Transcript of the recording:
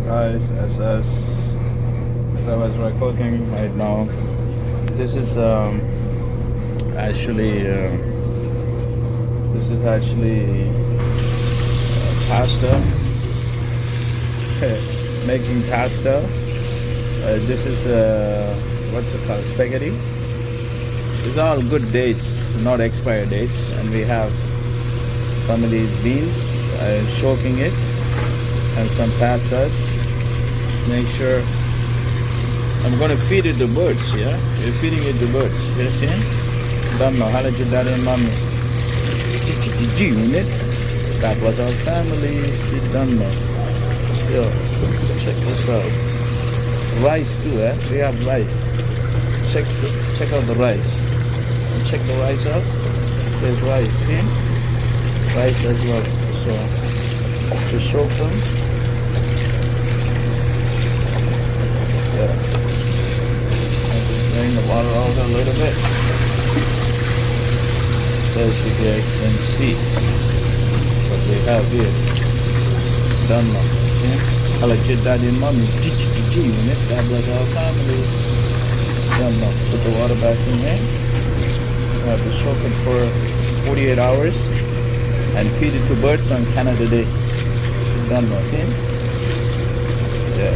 guys, SS. I was recording right now. This is actually pasta. Making pasta. This is what's it called? Spaghetti. These are all good dates, not expired dates, and we have some of these beans, soaking it, and some pastas. Make sure I'm gonna feed it to birds. Yeah, we're feeding it to birds. You see? Don't know how did your daddy and mommy unit. That was our family. She don't know. Yo, check this out. Rice too, eh? We have rice. Check out the rice. Check the rice out. There's rice. See? Rice as well. So to soak them. Yeah. Drain the water out a little bit. So you guys can see what we have here. Done now. See? I like your daddy and mommy. That was our family. Done now. Put the water back in here. We have to soak it for 48 hours and feed it to birds on Canada Day. Done now. See? Yeah.